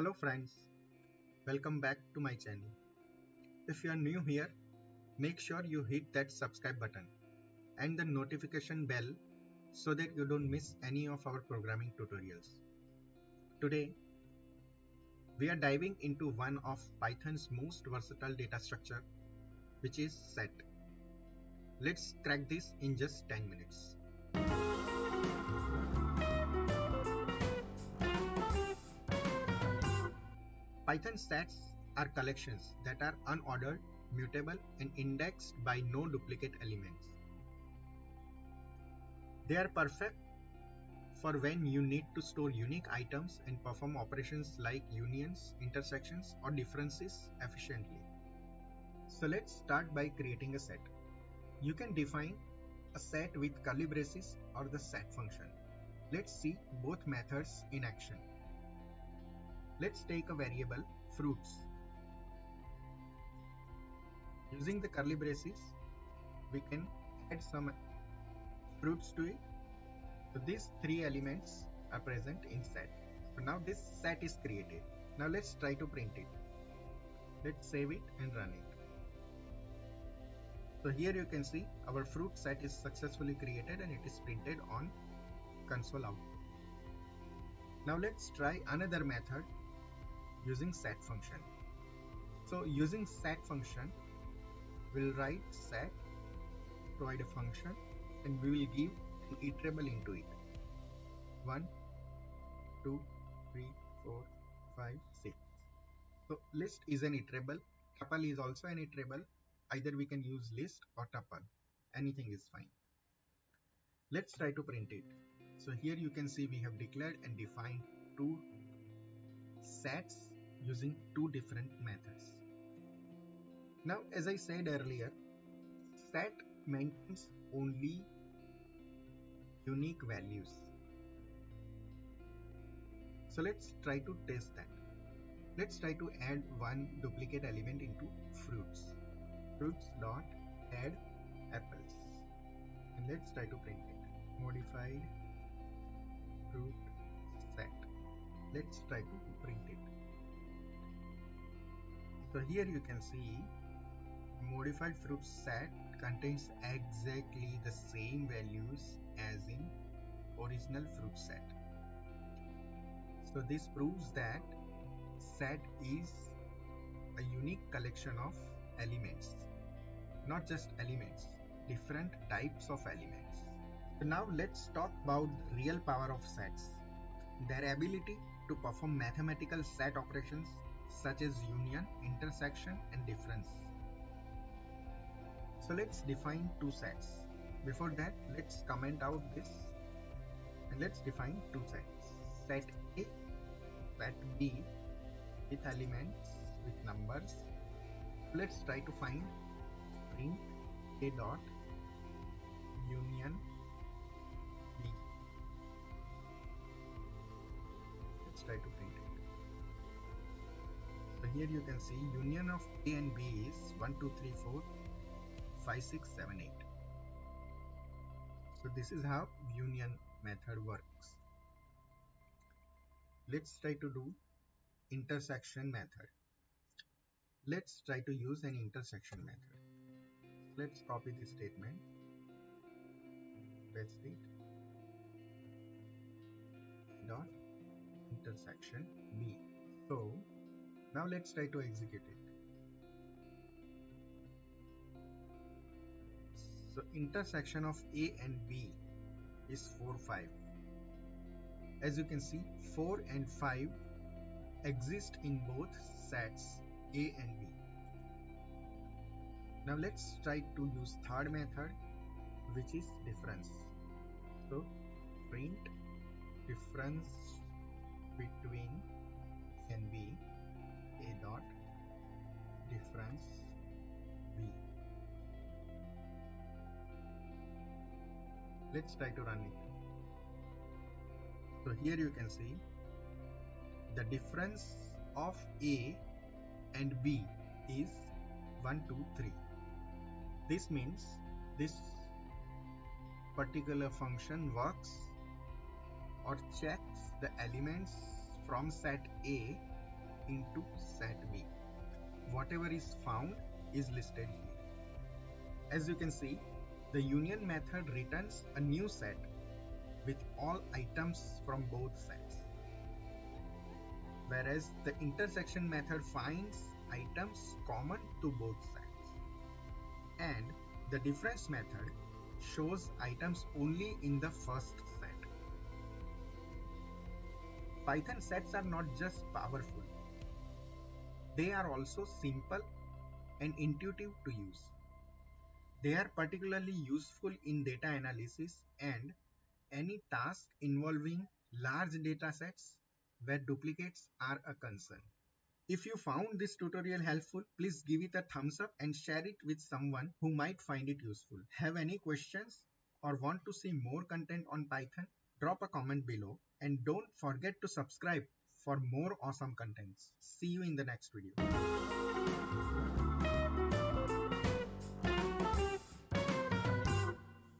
Hello friends, welcome back to my channel. If you are new here, make sure you hit that subscribe button and the notification bell so that you don't miss any of our programming tutorials. Today, we are diving into one of Python's most versatile data structure, which is set. Let's crack this in just 10 minutes. Python sets are collections that are unordered, mutable, and indexed by no duplicate elements. They are perfect for when you need to store unique items and perform operations like unions, intersections, or differences efficiently. So let's start by creating a set. You can define a set with curly braces or the set function. Let's see both methods in action. Let's take a variable fruits. Using the curly braces, we can add some fruits to it. So these three elements are present in set. So now this set is created. Now let's try to print it. Let's save it and run it. So here you can see our fruit set is successfully created and it is printed on console output. Now let's try another method using set function. So using set function, we'll write set, provide a function, and we will give an iterable into it. 1, 2, 3, 4, 5, 6. So list is an iterable, tuple is also an iterable. Either we can use list or tuple, anything is fine. Let's try to print it. So here you can see we have declared and defined two sets using two different methods. Now, as I said earlier, set maintains only unique values. So let's try to test that. Let's try to add one duplicate element into fruits. Fruits dot add apples. And let's try to print it. Modified fruit set. Let's try to print it. So here you can see modified fruit set contains exactly the same values as in original fruit set. So this proves that set is a unique collection of elements, not just elements, different types of elements. So now let's talk about the real power of sets, their ability to perform mathematical set operations such as union, intersection, and difference. So let's define two sets. Before that, let's comment out this and let's define two sets. Set A, set B with elements, with numbers. Let's try to find print A dot union B. Let's try to print it. So here you can see union of A and B is 1, 2, 3, 4, 5, 6, 7, 8. So this is how union method works. Let's try to do intersection method. Let's try to use an intersection method. Let's copy this statement. Paste it. Dot intersection B. So now let's try to execute it. So intersection of A and B is 4, 5. As you can see, 4 and 5 exist in both sets A and B. Now let's try to use third method, which is difference. So print difference between A and B, A dot difference B. Let's try to run it. So here you can see the difference of A and B is 1, 2, 3. This means this particular function works or checks the elements from set A into set V. Whatever is found is listed here. As you can see, the union method returns a new set with all items from both sets, whereas the intersection method finds items common to both sets, and the difference method shows items only in the first set. Python sets are not just powerful, they are also simple and intuitive to use. They are particularly useful in data analysis and any task involving large data sets where duplicates are a concern. If you found this tutorial helpful, please give it a thumbs up and share it with someone who might find it useful. Have any questions or want to see more content on Python? Drop a comment below and don't forget to subscribe for more awesome contents. See you in the next video.